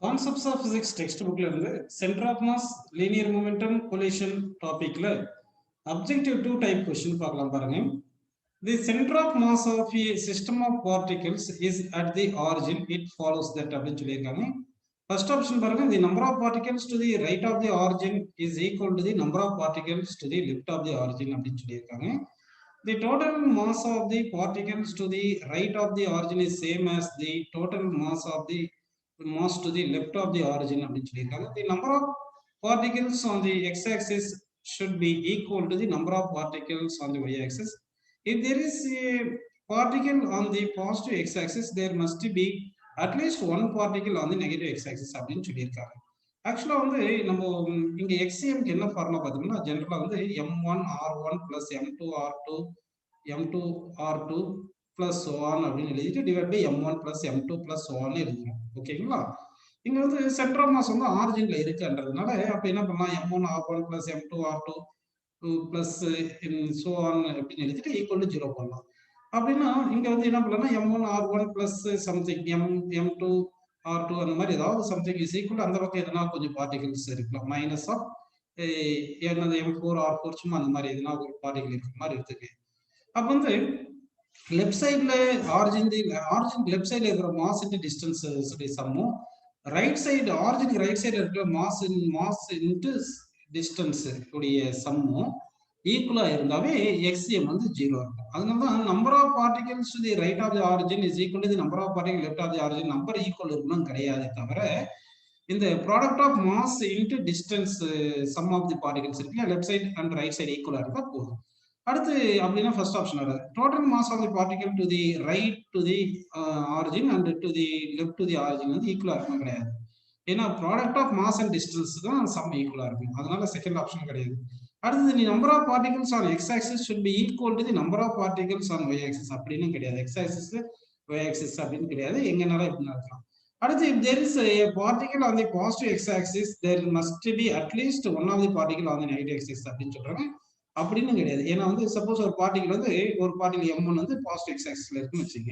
Concepts of physics text புக்ல இருந்து centre of mass linear momentum collision டாபிக்ல objective 2 type question பார்க்கலாம் பாருங்க. The centre of mass of a system of particles is at the origin, it follows that அப்படின்னு சொல்லியிருக்காங்க. First option பாருங்க, the number of particles to the right of the origin is equal to the number of particles to the left of the origin அப்படின்னு சொல்லியிருக்காங்க. The total mass of the particles to the right of the origin is same as the total mass of the mass to the left of the origin அப்படின்னு சொல்லியிருக்காங்க. The number of particles on the x-axis should be equal to the number of particles on the y-axis. If there is a particle on the positive x-axis, there must be at least one particle on the negative x-axis அப்படின்னு சொல்லியிருக்காங்க. ஆக்சுவலா வந்து நம்ம இங்க எக்ஸிஎம்க்கு என்ன formula பார்த்தோம்னா ஜெனரலா வந்து m1r1 plus m2r2 m2r2 plus so on அப்படின்னு எழுதிட்டு divide by m1 plus m2 plus so on எழுதுறோம். ஓகேங்களா? இங்க வந்து சென்டர் ஆஃப் மாஸ் வந்து ஆரிஜின்ல இருக்குன்றதுனால அப்ப என்ன பண்ணலாம், m1r1 plus m2r2 plus so on அப்படின்னு எழுதிட்டு ஈக்குவல் டு 0 பண்ணலாம். அப்படின்னா இங்க வந்து என்ன பண்ணலாம், m1r1 plus சம்திங் m2r2 அந்த மாதிரி ஏதாவது சம்திங் இஸ் ஈக்குவல், அந்த பக்கம் எதனா கொஞ்சம் பார்ட்டிகல்ஸ் இருக்கலாம், மைனஸ் ஆஃப் என்னது m4r4 சும்மா அந்த மாதிரி எதனா ஒரு பார்ட்டிகல் இருக்கிற மாதிரி எடுத்துக்கு. அப்ப வந்து லெஃப்ட் சைட்ல ஆரிஜின் லெஃப்ட் சைட்ல இருக்கிற மாஸ் இன்டு டிஸ்டன்ஸ் சம்மும், ரைட் சைடு ஆரிஜின் ரைட் சைடுல இருக்கிற மாஸ் இன்டு டிஸ்டன்ஸ் உடைய சம்மும் ஈக்குவலா இருந்தாவே எக்ஸிஎம் வந்து 0 இருக்கும். அதனாலதான் number of particles to the right of the origin is equal to the number of particle left of the origin number equal இருக்கணும் கிடையாது. தவிர இந்த product of mass into distance sum of the particles இருக்குல்ல, left side and right side ஈக்குவலா இருந்தா போதும். அடுத்து அப்படின்னா ஃபர்ஸ்ட் ஆப்ஷன் வராது. Total mass of the particle to the right to the origin and to the left to the origin வந்து ஈக்குவலா இருக்கணும் கிடையாது. ஏன்னா product of mass and distance தான் சம் ஈக்குவலா இருக்கும். அதனால செகண்ட் ஆப்ஷன் கிடையாது. அடுத்தது, the number of particles on X axis should be equal to the number of particles on Y axis அப்படின்னு கிடையாது. எக்ஸ் ஆக்சிஸ் ஒய் ஆக்சிஸ் அப்படின்னு கிடையாது, எங்கனால எப்படின்னா இருக்கலாம். அடுத்து, if there is a particle on the positive x axis, there must be at least one of the particle on the negative x axis அப்படின்னு சொல்றாங்க. அப்படின்னு கிடையாது. ஏன்னா வந்து சப்போஸ் ஒரு பார்ட்டிகல் வந்து ஒரு பார்ட்டிகல் m1 வந்து பாசிட்டிவ் எக்ஸ் ஆக்சிஸ்ல இருக்குன்னு வச்சுங்க.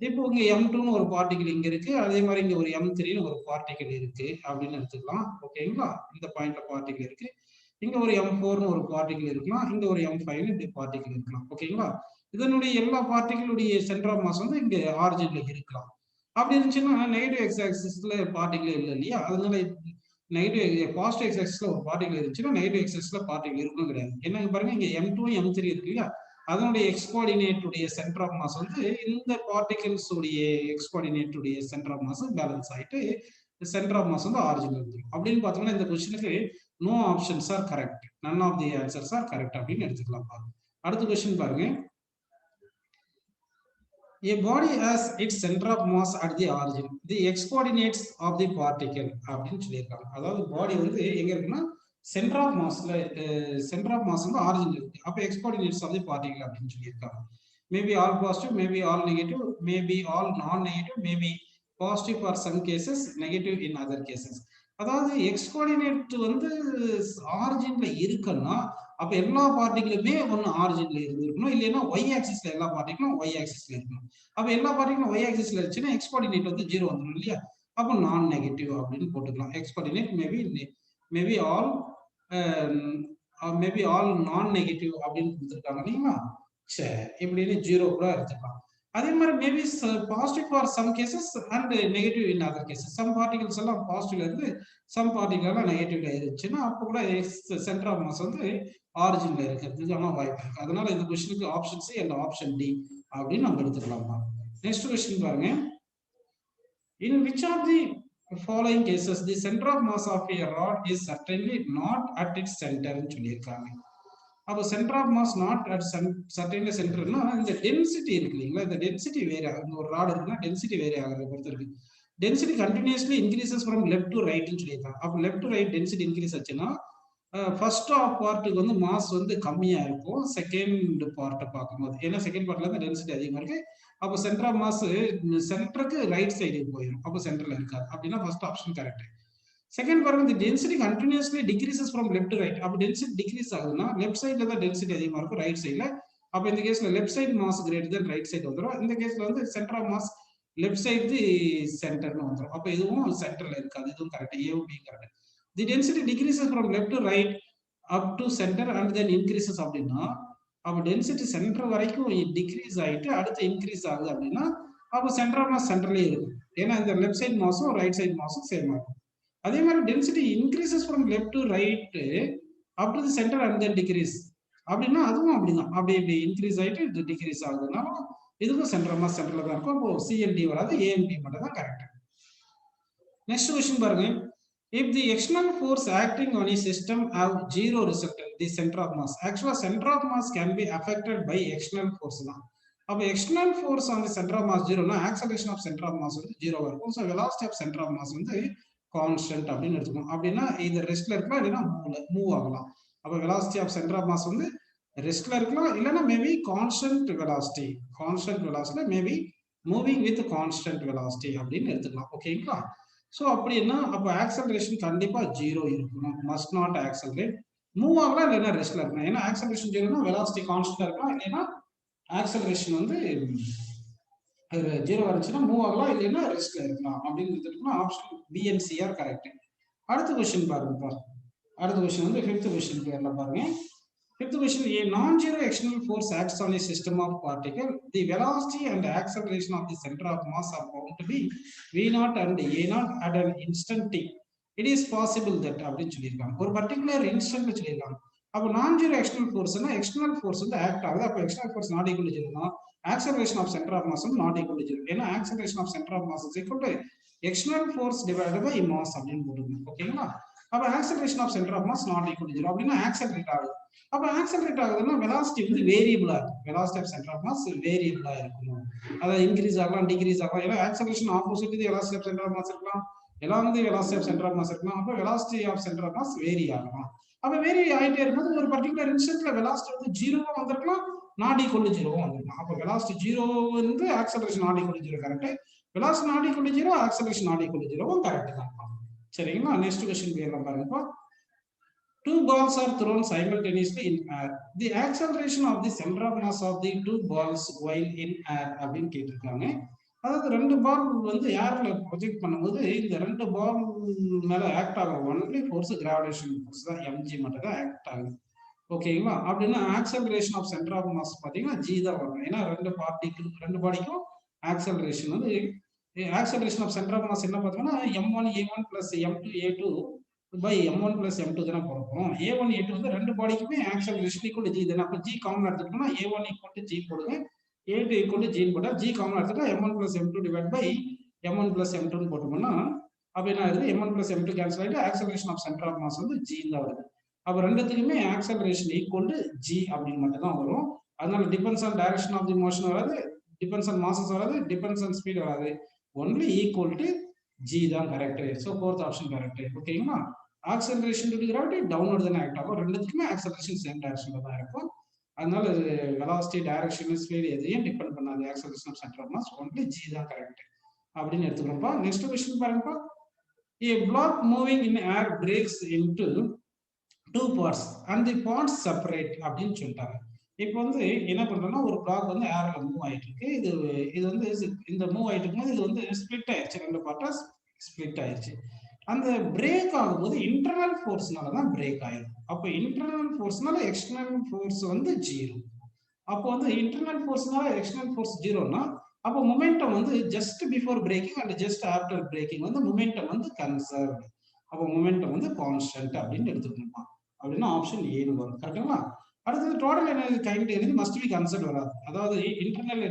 இப்போ இங்க m2ன்னு ஒரு பார்ட்டிகல் இங்க இருக்கு, அதே மாதிரி இங்க ஒரு m3ன்னு ஒரு பார்ட்டிகல் இருக்கு அப்படின்னு எடுத்துக்கலாம். ஓகேங்களா? இந்த பாயிண்ட்ல பார்ட்டிகல் இருக்கு, இங்க ஒரு m4ன்னு ஒரு பார்ட்டிகல் இருக்கலாம், இங்க ஒரு m5ன்னு இப்படி பார்ட்டிகல் இருக்கலாம். ஓகேங்களா? இதனுடைய எல்லா பார்ட்டிகளுடைய சென்டர் ஆஃப் மாஸ் வந்து இங்க ஆரிஜின்ல இருக்கலாம். அப்படி இருந்துச்சுன்னா நெகட்டிவ் எக்ஸ் ஆக்சிஸ்ல பார்ட்டிகல் இல்லை இல்லையா? அதனால நெகட்டிவ் பாசிட்டிவ் எக்ஸ் ஆக்சிஸ்ல ஒரு பார்ட்டிகல் இருந்துச்சுன்னா நெகட்டிவ் எக்ஸ் ஆக்சிஸ்ல பார்ட்டிகல் இருக்கணும் கிடையாது. என்னங்க பாருங்க, இங்க m2 m3 இருக்கு இல்லையா, அதனுடைய எக்ஸ் கோஆர்டினேட் உடைய சென்டர் ஆஃப் மாஸ் வந்து இந்த பார்ட்டிகல்ஸ் உடைய எக்ஸ் கோஆர்டினேட் உடைய சென்டர் ஆஃப் மாஸ் பேலன்ஸ் ஆயிட்டு சென்டர் ஆஃப் மாஸ் வந்து ஆரிஜின் இருக்கு. அப்படின்னு பார்த்தோம்னா இந்த கொஸ்டினுக்கு no options are correct, none of the answers are correct அப்படின்னு எடுத்துக்கலாம். பாருங்க, அடுத்த கொஸ்டின் பாருங்க. A body has its center of mass at the origin. The x coordinates of the particle அப்படின்னு சொல்லியிருக்காங்க. அதாவது பாடி வந்து எங்க இருக்குன்னா சென்டர் ஆஃப் மாஸ்ல சென்டர் ஆஃப் மாஸ் வந்து ஆரிஜின் இருக்கு. அப்ப x coordinates of the particle அப்படின்னு சொல்லியிருக்காங்க. Maybe all positive, maybe all negative, maybe all non negative, maybe positive for some cases, negative in other cases. அதாவது எக்ஸ் கோஆர்டினேட் வந்து ஆரிஜின்ல இருக்குன்னா அப்ப எல்லா பார்ட்டிகளுமே ஒன்னு ஆரிஜின்ல இருந்திருக்கணும், இல்லைன்னா ஒய் ஆக்சிஸ்ல எல்லா பார்ட்டிகளும் ஒய் ஆக்சிஸ்ல இருக்கணும். அப்ப எல்லா பார்ட்டிகளும் ஒய் ஆக்சிஸ்ல இருந்துச்சுன்னா எக்ஸ் கோஆர்டினேட் வந்து 0 வந்துடும் இல்லையா? அப்ப நான் நெகட்டிவ் அப்படின்னு போட்டுக்கலாம். X coordinate maybe all non negative அப்படின்னு கொடுத்துருக்காங்க இல்லைங்களா? சரி, இப்படின்னு 0 கூட எடுத்துக்கலாம். அதே மாதிரி maybe positive for some cases and negative in other cases. Some particles எல்லாம் பாசிட்டிவ்ல இருந்து சம் பார்ட்டிகல் எல்லாம் நெகட்டிவ்ல இருந்துச்சுன்னா அப்போ கூட சென்டர் ஆஃப் மாஸ் வந்து ஆரிஜின்ல இருக்கிறதுக்கான வாய்ப்பு இருக்கு. அதனால இந்த கொஸ்டினுக்கு option C and option D அப்படின்னு நம்ம எடுத்துக்கலாமா. நெக்ஸ்ட் கொஸ்டின் பாருங்க. In which of the following cases the center of mass of a rod is certainly not at its center ன்னு சொல்லியிருக்காங்க. அப்போ centre of mass not at certainly சென்டர்னா இந்த density இருக்கு இல்லைங்களா, இந்த டென்சிட்டி வேரி ஆகும். ஒரு ராட் இருக்குன்னா டென்சிட்டி வேரி ஆகிறத பொறுத்து இருக்கு. Density continuously increases from left to ரைட்னு சொல்லியிருக்காங்க. அப்போ left to right density increase ஆச்சுன்னா ஃபர்ஸ்ட் ஆஃப் பார்ட்டுக்கு வந்து மாஸ் வந்து கம்மியா இருக்கும் செகண்ட் பார்ட்டை பார்க்கும்போது. ஏன்னா செகண்ட் பார்ட்ல இருந்து டென்சிட்டி அதிகமா இருக்கு. அப்போ சென்டர் ஆஃப் மாஸ் சென்டருக்கு ரைட் சைடுக்கு போயிடும், அப்போ சென்டர்ல இருக்காது. அப்படின்னா ஃபர்ஸ்ட் ஆப்ஷன் கரெக்ட். செகண்ட் பாருங்க, இந்த density continuously decreases from left to right. அப்போ டென்சிட்டி டிக்ரீஸ் ஆகுதுன்னா லெஃப்ட் சைட்ல தான் டென்சிட்டி அதிகமா இருக்கும், ரைட் சைட்ல. அப்போ இந்த கேஸ்ல left side mass greater than right side வந்துடும். இந்த கேஸ்ல வந்து centre of mass left side the சென்டர்னு வந்துடும். அப்போ இதுவும் சென்டர்ல இருக்காது, இதுவும் கரெக்ட், ஏவும் B correct. The density decreases from left to right up to centre and then increases அப்படின்னா, அப்போ டென்சிட்டி சென்டர் வரைக்கும் டிக்ரீஸ் ஆகிட்டு அடுத்து இன்க்ரீஸ் ஆகுது அப்படின்னா, அப்போ சென்டர் ஆஃப் மாஸ் சென்டர்லேயே இருக்கும். ஏன்னா இந்த லெஃப்ட் சைட் மாஸும் ரைட் சைட் மாஸும் சேம் ஆகும். அதே மாதிரி density increases from left to right up to the centre and then decrease அப்படின்னா அதுவும் அப்படிதான், அப்படி இப்படி இன்க்ரீஸ் ஆகிட்டு இது டிக்ரீஸ் ஆகுதுனால இதுக்கும் சென்டர் ஆஃப் மாஸ் சென்டர்ல தான் இருக்கும். அப்போ சிஎன்டி வராது, ஏஎம்பி மட்டும் தான் கரெக்ட். நெக்ஸ்ட் क्वेश्चन பாருங்க. If the external force acting on a system have zero resultant, the center of mass. Actually, center of mass can be affected by external force தான். அப்ப external force on the center of mass zero னா acceleration of center of mass வந்து ஜீரோவா இருக்கும். So velocity of center of mass வந்து constant அப்படின்னு எடுத்துக்கணும். அப்படின்னா இது ரெஸ்ட்ல இருக்கலாம், இல்லைன்னா மூவ் ஆகலாம். அப்ப velocity of center of mass வந்து ரெஸ்ட்ல இருக்கலாம், இல்லைன்னா maybe constant velocity maybe moving with constant velocity அப்படின்னு எடுத்துக்கலாம். ஓகேங்களா? ஸோ அப்படின்னா அப்போ ஆக்சலரேஷன் கண்டிப்பா ஜீரோ இருக்கணும், மஸ்ட் நாட் ஆக்சலரேட். மூவ் ஆகலாம், இல்லைன்னா ரெஸ்ட்ல இருக்கணும். ஏன்னா ஆக்சலரேஷன் ஜீரோனா வெலாசிட்டி கான்ஸ்டன்டா இருக்கலாம், இல்லைன்னா ஆக்சலரேஷன் வந்து ஜீரோ வந்துச்சுன்னா மூவ் ஆகலாம், இல்லைன்னா ரெஸ்ட்ல இருக்கலாம் அப்படின்னு எடுத்துட்டோம்னா ஆப்ஷன் பிஎன்சிஆர் கரெக்ட். அடுத்த கொஸ்டின் பாருங்க. அடுத்த கொஸ்டின் வந்து ஃபிஃப்த் கொஸ்டின் பேர்ல பாருங்க. Fifth question, a non-zero external force acts on a system of particle. The velocity and acceleration of the center of mass are found to be V0 and A0 at an instant t. It is possible that அப்படின்னு சொல்லியிருக்காங்க. ஒரு particular இன்ஸ்டன்ட்ல சொல்லியிருக்காங்க. அப்போ நான் zero external ஃபோர்ஸ்னா external force வந்து act ஆகுது. அப்போ external force not equal to ஜீரோனா acceleration of center of mass not equal to zero. ஏன்னா acceleration of center of mass is equal to external force divided by mass அப்படின்னு போட்டுருக்கோம். ஓகேங்களா? அப்போ acceleration of center of mass not equal to zero அப்படின்னா accelerate ஆகுது. அப்ப accelerate ஆகுதுன்னா velocity வந்து வேரியபிளா இருக்கும். Velocity of centre of mass வேரியபிளா இருக்கணும். அதாவது இன்க்ரீஸ் ஆகலாம், டிக்ரீஸ் ஆகலாம். ஏன்னா acceleration opposite the velocity of centre of mass இருக்கலாம், எல்லாம் வந்து velocity of centre of mass இருக்கலாம். அப்ப velocity of centre of mass vary ஆகலாம். அப்ப வேரி ஆகிட்டே இருக்கும்போது ஒரு பர்டிகுலர் இன்ஸ்டன்ட்ல வெலாசிட்டி வந்து ஜீரோவா வந்திருக்கலாம், நாட் ஈக்குவல் டு ஜீரோவா வந்திருக்கலாம். அப்ப வெலாசிட்டி ஜீரோ வந்து acceleration not equal to zero correct. Velocity not equal to zero, acceleration not equal to ஜீரோவும் கரெக்ட் தான். சரிங்களா? நெக்ஸ்ட் क्वेश्चन போயிடலாம் பாருங்க. Two balls are thrown simultaneously in air. The acceleration of the center of mass of the two balls while in air அப்படின்னு கேட்டிருக்காங்க. அதாவது ரெண்டு பால் வந்து ஏர்ல ப்ரொஜெக்ட் பண்ணும்போது இந்த ரெண்டு பால் மேல ஆக்ட் ஆகிற ஒன்லி ஃபோர்ஸ் கிராவிடேஷன் ஃபோர்ஸ் தான், எம்ஜி மட்டும் தான் ஆக்ட் ஆகுது. ஓகேங்களா? அப்படின்னா acceleration of centre of mass பார்த்தீங்கன்னா ஜி தான் வரும். ஏன்னா ரெண்டு பாடிக்கும் ஆக்சலரேஷன் வந்து acceleration of centre of mass என்ன பார்த்தீங்கன்னா M1 A1 plus M2 A2 by M1 plus M2 தானே போறோம். A1 A2 வந்து ரெண்டு பாடிக்குமே ஆக்சலரேஷன் ஈக்குவல் டு ஜி தானே. அப்ப ஜி காமன் எடுத்துட்டோம்னா A1 ஈக்குவல் டு ஜி போடுங்க, A2 ஈக்குவல் டு ஜி போட்டா ஜி காமன் எடுத்துட்டா M1 plus M2 divide by M1 plus M2 போட்டோம்னா அப்ப என்ன ஆகுது, M1 plus M2 கேன்சல் ஆயிட்டு acceleration of centre of mass வந்து ஜி தான் வருது. அப்ப ரெண்டுத்துக்குமே ஆக்சலரேஷன் ஈக்குவல் டு ஜி அப்படின்னு மட்டும் தான் வரும். அதனால depends on direction of the motion வராது, டிபெண்ட்ஸ் ஆன் மாசஸ் வராது, டிபெண்ட்ஸ் ஆன் ஸ்பீட் வராது. ஒன்லி ஈக்குவல் டு ஜி தான் correct. So fourth option correct. ஓகேங்களா? ஆக்சலரேஷன் டு கிராவிட்டி டவுன்வர்ட் தானே ஆக்ட் ஆகும். ரெண்டுத்துக்குமே ஆக்சலரேஷன் சேம் டைரக்ஷன்ல தான் இருக்கும். அதனால வெலாசிட்டி டைரக்ஷன் ஸ்பீட் எதையும் டிபெண்ட் பண்ணாது. Acceleration of centre of mass only G தான் கரெக்ட் அப்படின்னு எடுத்துக்கிறோம்ப்பா. நெக்ஸ்ட் क्वेश्चन பாருங்கப்பா. A block moving in air breaks into two parts and the parts separate அப்படின்னு சொல்லிட்டாங்க. இப்போ வந்து என்ன பண்றோம்னா ஒரு பிளாக் வந்து ஏர்ல மூவ் ஆயிட்டு இருக்கு. இது வந்து இந்த மூவ் ஆயிட்டு இருக்கும்போது இது வந்து ஸ்பிளிட் ஆயிடுச்சு, ரெண்டு பார்ட்டா ஸ்பிளிட் ஆயிடுச்சு. அந்த பிரேக் ஆகும்போது இன்டர்னல் ஃபோர்ஸ்னால தான் பிரேக் ஆயிடும். அப்போ இன்டர்னல் ஃபோர்ஸ்னால எக்ஸ்டர்னல் ஃபோர்ஸ் வந்து ஜீரோ. அப்போ வந்து இன்டர்னல் ஃபோர்ஸ்னால எக்ஸ்டர்னல் ஃபோர்ஸ் ஜீரோனா அப்போ மொமெண்டம் வந்து just before breaking and just after breaking வந்து மொமெண்டம் வந்து கன்சர்வ்டு. அப்போ மொமெண்டம் வந்து கான்ஸ்டன்ட் அப்படின்னு எடுத்துக்கணுமா. அப்படின்னா ஆப்ஷன் ஏன்னு வரும். கரெக்டுங்களா? அடுத்தது total energy kinetic energy must be conserve வராது. அதாவது இன்டர்னல்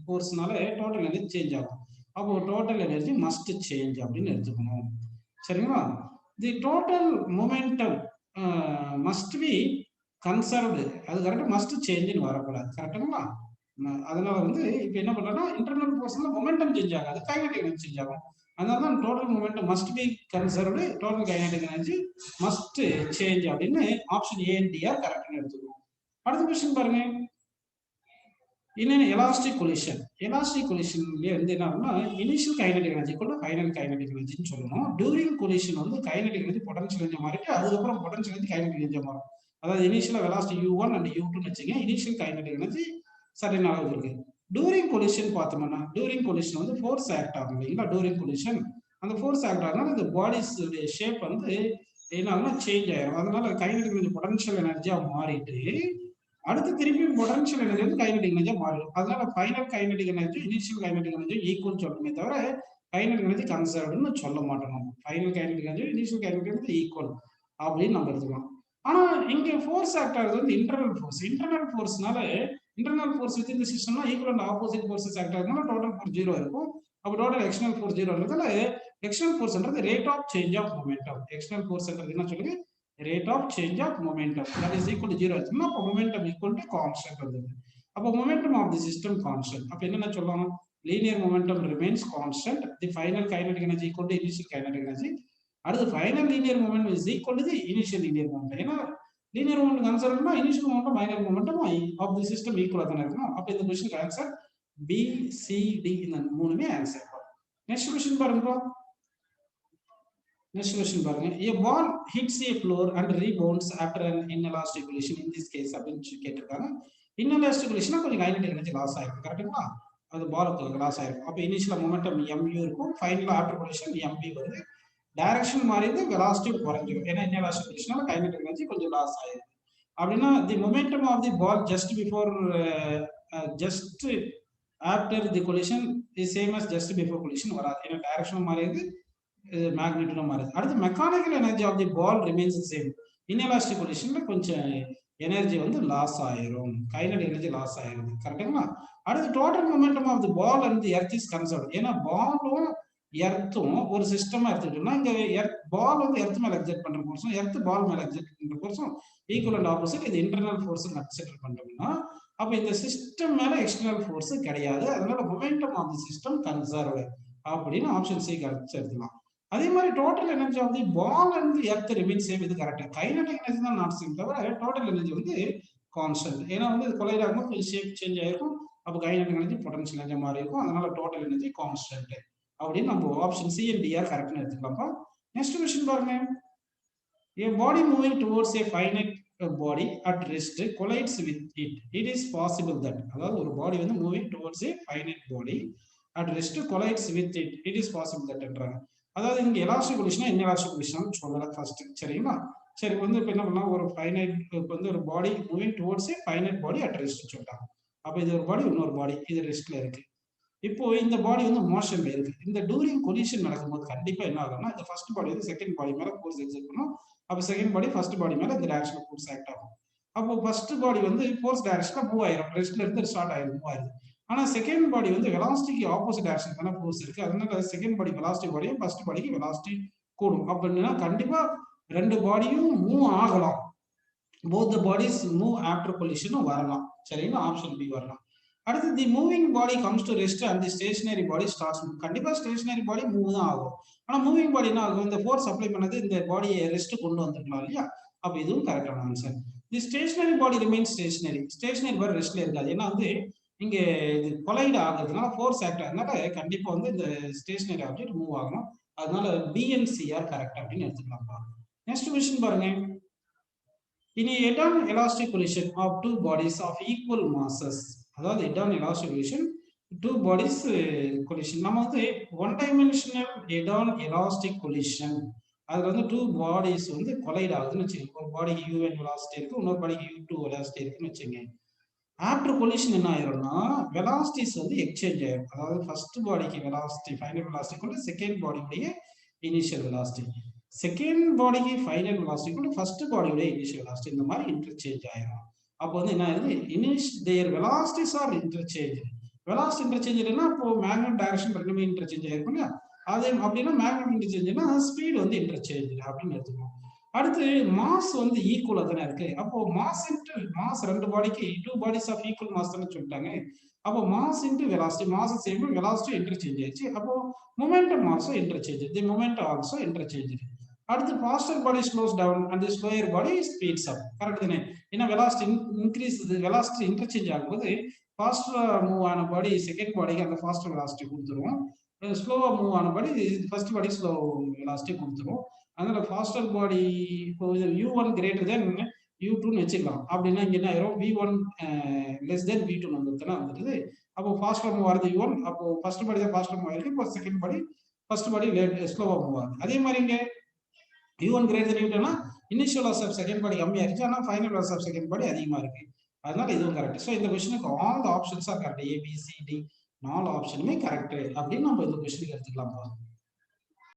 ஃபோர்ஸ்னால டோட்டல் எனர்ஜி சேஞ்ச் ஆகும். அப்போ டோட்டல் எனர்ஜி மஸ்ட் சேஞ்ச் அப்படின்னு எடுத்துக்கணும். சரிங்களா? The total momentum must be conserved, அது கரெக்டாக மஸ்ட் சேஞ்சுன்னு வரக்கூடாது. கரெக்டுங்களா? அதனால வந்து இப்போ என்ன பண்றோம்னா இன்டர்னல் ஃபோர்ஸ்னால மொமெண்டம் சேஞ்ச் ஆகாது, கைனடிக் எனர்ஜி சேஞ்ச் ஆகும். அதனால தான் total momentum must be conserved, total kinetic energy must change அப்படின்னு option A and D are கரெக்ட்னு எடுத்துக்கணும். அடுத்த क्वेश्चन பாருங்க. இன்னும் எலாஸ்டிக் கொலிஷன். எலாஸ்டிக் கொலிஷன்ல வந்து என்ன ஆகும்னா இனிஷியல் கைனடிக் எனர்ஜி கூட ஃபைனல் கைனடிக் எனர்ஜின்னு சொல்லணும். டியூரிங் கொலிஷன் வந்து கைனடிக் எனர்ஜி பொட்டன்ஷியல் எனர்ஜி மாறிட்டு அதுக்கப்புறம் பொட்டன்ஷியல் எனர்ஜி கைனடிக் எனர்ஜி மாறும். அதாவது இனிஷியலா வெலாசிட்டி u1 அண்ட் u2 வச்சுங்க. இனிஷியல் கைனடிக் எனர்ஜி சர்டன் அளவு இருக்கு. டூரிங் கொலிஷன் பார்த்தோம்னா டூரிங் கொலிஷன் வந்து ஃபோர்ஸ் ஆக்ட் ஆகும் இல்லைங்களா? டூரிங் கொலிஷன் அந்த ஃபோர்ஸ் ஆக்ட் ஆகுதுனால இந்த பாடிஸ் ஷேப் வந்து என்ன ஆகும்னா சேஞ்ச் ஆயிரும். அதனால கைனடிக் பொட்டன்ஷியல் எனர்ஜியா மாறிட்டு அடுத்து திருப்பி பொட்டன்ஷியல் எனர்ஜி வந்து கைனடிக் எனர்ஜியா மாறிடும். அதனால final kinetic energy initial kinetic energy equal சொல்லணுமே தவிர கைனடிக் எனர்ஜி கன்சர்வ்டுன்னு சொல்ல மாட்டோம். நம்ம final kinetic energy initial kinetic energy equal அப்படின்னு நம்ம எடுத்துக்கலாம். ஆனா இங்க ஃபோர்ஸ் ஆக்ட் ஆகுது வந்து இன்டர்னல் ஃபோர்ஸ். இன்டர்னல் ஃபோர்ஸ்னால இன்டர்னல் ஃபோர்ஸ் வித் இந்த சிஸ்டம்னா equal and opposite forces act ஆகுதுனால டோட்டல் ஃபோர்ஸ் 0 இருக்கும். அப்போ டோட்டல் எக்ஸ்டர்னல் ஃபோர்ஸ் 0 இருக்கிறதால எக்ஸ்டர்னல் ஃபோர்ஸ்ன்றது rate of change of momentum. External ஃபோர்ஸ்ன்றது என்ன சொல்லுங்க? Rate of change of momentum. That is equal to 0 ஆச்சுன்னா அப்போ மொமெண்டம் ஈக்குவல் டு கான்ஸ்டன்ட் வந்தது. அப்போ momentum of the system constant. அப்போ என்னென்ன சொல்லலாம்? Linear momentum remains constant. The final kinetic energy equal to initial kinetic energy. அடுத்து final linear moment is equal to the initial linear moment. ஏன்னா linear moment கன்சர்வ்னா initial momentum final momentum of the system ஈக்குவலா தான இருக்கணும். அப்ப இந்த क्वेश्चनக்கு answer B C D இந்த மூணுமே ஆன்சர். நெக்ஸ்ட் क्वेश्चन பாருங்க. நெக்ஸ்ட் क्वेश्चन பாருங்க. A ball hits a floor and rebounds after an inelastic collision in this case அப்படின்னு கேட்டிருக்காங்க. inelastic collision கொஞ்சம் கைனடிக் எனர்ஜி லாஸ் ஆயிருக்கும். கரெக்ட்டுங்களா? அது பால் லாஸ் ஆயிருக்கும். அப்ப இனிஷியல் மொமெண்டம் mu இருக்கும். ஃபைனல் ஆஃப்டர் collision mb வருது. டைரக்ஷன் மாறிது, வெலாசிட்டி குறைஞ்சிரும். ஏன்னா இன்எலாஸ்டிக் பொசிஷனால கைனடிக் எனர்ஜி கொஞ்சம் லாஸ் ஆயிடும். அப்படின்னா the momentum of the ball just before just after the collision is same as just before collision வராது. ஏன்னா டைரக்ஷனும் மாறியது, மேக்னிட்யூடும் மாறுது. அடுத்து mechanical energy of the ball remains same. Inelastic பொசிஷன்ல கொஞ்சம் எனர்ஜி வந்து லாஸ் ஆயிரும், கைனடிக் எனர்ஜி லாஸ் ஆயிருது. கரெக்டுங்களா? அடுத்து total momentum of the ball and the earth is conserved. ஏன்னா பாலும் எர்த்தும் ஒரு சிஸ்டமா எடுத்துக்கிட்டோம்னா இங்க பால் வந்து எர்த் மேல எக்ஸர்ட் பண்ற ஃபோர்ஸும் எர்த் பால் மேல எக்ஸர்ட் பண்ற ஃபோர்ஸும் ஈக்குவல் அண்ட் ஆப்போசிட். இது இன்டர்னல் ஃபோர்ஸ் கன்சிடர் பண்றோம்னா அப்ப இந்த சிஸ்டம் மேல எக்ஸ்டர்னல் ஃபோர்ஸ் கிடையாது. அதனால momentum of the system conserved அப்படின்னு ஆப்ஷன் சி கரெக்ட் எடுத்துக்கலாம். அதே மாதிரி total energy of the ball and earth remain same. இது கரெக்ட். கைனடிக் எனர்ஜி தான் நாட் சேம் தவிர டோட்டல் எனர்ஜி வந்து கான்ஸ்டன்ட். ஏன்னா வந்து கொலைட் ஆகும்போது ஷேப் சேஞ்ச் ஆயிருக்கும். அப்போ கைனடிக் எனர்ஜி பொட்டன்ஷியல் எனர்ஜி மாறி இருக்கும். அதனால டோட்டல் எனர்ஜி கான்ஸ்டன்ட் அப்படின்னு நம்ம option C and D are கரெக்ட்னு எடுத்துக்கலாம்ப்பா. நெக்ஸ்ட் क्वेश्चन பாருங்க. A body moving towards a finite body at rest collides with it. It is possible that அதாவது ஒரு பாடி வந்து moving towards a finite body at rest collides with it. It is possible that என்றாங்க. அதாவது இங்க elastic கொலிஷனா inelastic collision சொல்லலாம் first. சரிங்களா? சரி வந்து இப்போ என்ன பண்ணலாம்? ஒரு ஃபைனைட் வந்து ஒரு body moving towards a finite body at rest சொல்றாங்க. அப்ப இது ஒரு பாடி, இன்னொரு பாடி இது ரெஸ்ட்ல இருக்கு. இப்போ இந்த பாடி வந்து மோஷன்ல இருக்கு. இந்த டூரிங் கொலிஷன் நடக்கும்போது கண்டிப்பா என்ன ஆகும்னா இந்த ஃபர்ஸ்ட் பாடி வந்து செகண்ட் பாடி மேல ஃபோர்ஸ் எக்ஸர்ட் பண்ணும். அப்ப செகண்ட் பாடி ஃபர்ஸ்ட் பாடி மேல இந்த டைரக்ஷன்ல ஃபோர்ஸ் ஆக்ட் ஆகும். அப்போ ஃபர்ஸ்ட் பாடி வந்து ஃபோர்ஸ் டைரக்ஷன்ல மூவ் ஆயிரும். ரெஸ்ட்ல இருந்து ஸ்டார்ட் ஆயிரும், மூவ் ஆயிரும். ஆனா செகண்ட் பாடி வந்து வெலாசிட்டிக்கு ஆப்போசிட் டைரக்ஷன் தான ஃபோர்ஸ் இருக்கு. அதனால செகண்ட் பாடி வெலாசிட்டி பாடியும் ஃபர்ஸ்ட் பாடிக்கு வெலாசிட்டி கூடும். அப்படின்னா கண்டிப்பா ரெண்டு பாடியும் மூவ் ஆகலாம். both the bodies move after collision வரலாம். சரிங்களா? ஆப்ஷன் பி வரலாம். அடுத்து the moving body comes to rest and the stationary body starts move. கண்டிப்பா ஸ்டேஷனரி பாடி மூவ் தான் ஆகும். ஆனா மூவிங் பாடி என்ன ஆகும்? இந்த ஃபோர்ஸ் அப்ளை பண்ணது இந்த பாடியை ரெஸ்ட் கொண்டு வந்துருக்கலாம் இல்லையா? அப்ப இதுவும் கரெக்டான answer. The stationary body remain stationary. Stationary body ரெஸ்ட்ல இருக்காது. ஏன்னா வந்து இங்க இது கொலைட் ஆகுறதுனால ஃபோர்ஸ் ஆக்ட் ஆகுறதுனால கண்டிப்பா வந்து இந்த ஸ்டேஷனரி ஆப்ஜெக்ட் மூவ் ஆகணும். அதனால B and C are correct அப்படின்னு எடுத்துக்கலாம். நெக்ஸ்ட் क्वेश्चन பாருங்க. In a head-on elastic collision of two bodies of equal masses, அதாவது head-on elastic collision two bodies collision, நம்ம வந்து one dimensional head-on elastic collision அதுல வந்து two bodies வந்து collide ஆகுதுன்னு வச்சுக்கோங்க. ஒரு பாடிக்கு u1 velocity இருக்கு, இன்னொரு பாடிக்கு u2 velocity இருக்குன்னு வச்சுக்கோங்க. ஆஃப்டர் கொலிஷன் என்ன ஆயிரும்னா வெலாசிட்டிஸ் வந்து எக்ஸ்சேஞ்ச் ஆயிரும். அதாவது ஃபர்ஸ்ட் பாடிக்கு வெலாசிட்டி ஃபைனல் வெலாசிட்டி கூட செகண்ட் பாடியுடைய இனிஷியல் வெலாசிட்டி, செகண்ட் பாடிக்கு ஃபைனல் வெலாசிட்டி கூட ஃபர்ஸ்ட் பாடியோட இனிஷியல் வெலாசிட்டி இந்த மாதிரி இன்டர்சேஞ்ச் ஆயிரும். அப்போ வந்து என்ன ஆயிருது? Their velocities are interchange. Velocity interchange இல்லைன்னா அப்போ மேக்னெட் டைரக்ஷன் ரெண்டுமே இன்டர்சேஞ்ச் ஆயிருக்கும் இல்லையா? அதே அப்படின்னா மேக்னெட் இன்டர்சேஞ்ச்னா ஸ்பீடு வந்து இன்டர்சேஞ்ச் அப்படின்னு எடுத்துக்கணும். அடுத்து மாஸ் வந்து ஈக்குவலா தானே இருக்கு. அப்போ மாஸ் இன்டு மாஸ் ரெண்டு பாடிக்கு two bodies of equal mass தானே சொல்லிட்டாங்க. அப்போ mass into velocity, mass same, velocity interchange ஆயிடுச்சு. அப்போ momentum also interchange, the momentum also interchange. அடுத்து faster body slows down and the slower body speeds up. Correct தானே? ஏன்னா வெலாசிட்டி இன்க்ரீஸ், வெலாசிட்டி இன்டர்சேஞ்ச் ஆகும்போது ஃபாஸ்டா மூவ் ஆன பாடி செகண்ட் பாடிக்கு அந்த ஃபாஸ்டர் வெலாசிட்டி கொடுத்துரும், ஸ்லோவா மூவ் ஆன பாடி ஃபர்ஸ்ட் பாடி ஸ்லோ வெலாசிட்டி கொடுத்துரும். அதனால ஃபாஸ்டர் பாடி இப்போ u1 கிரேட்டர் தென் u2ன்னு வச்சுக்கலாம். அப்படின்னா இங்க என்ன ஆயிரும்? v1 லெஸ் தென் v2 வந்துருதுன்னா வந்துடுது. அப்போ ஃபாஸ்ட்டாக மூவ் ஆகுது U1. அப்போ ஃபர்ஸ்ட் பாடி தான் ஃபாஸ்ட்டாக மூவ் ஆயிருக்கு. இப்போ செகண்ட் பாடி ஃபர்ஸ்ட் பாடி ஸ்லோவாக மூவ் ஆகுது. அதே மாதிரி இங்கே U1 கிரேட்டர் than U2னா initial loss of second body கம்மியாக இருந்துச்சு, ஆனால் final loss of second body அதிகமாக இருக்கு. அதனால இதுவும் கரெக்ட். ஸோ இந்த கொஸ்டினுக்கு all the options are correct. ABCD 4 ஆப்ஷனுமே கரெக்ட் அப்படின்னு நம்ம இந்த கொஸ்டினுக்கு எடுத்துக்கலாம்.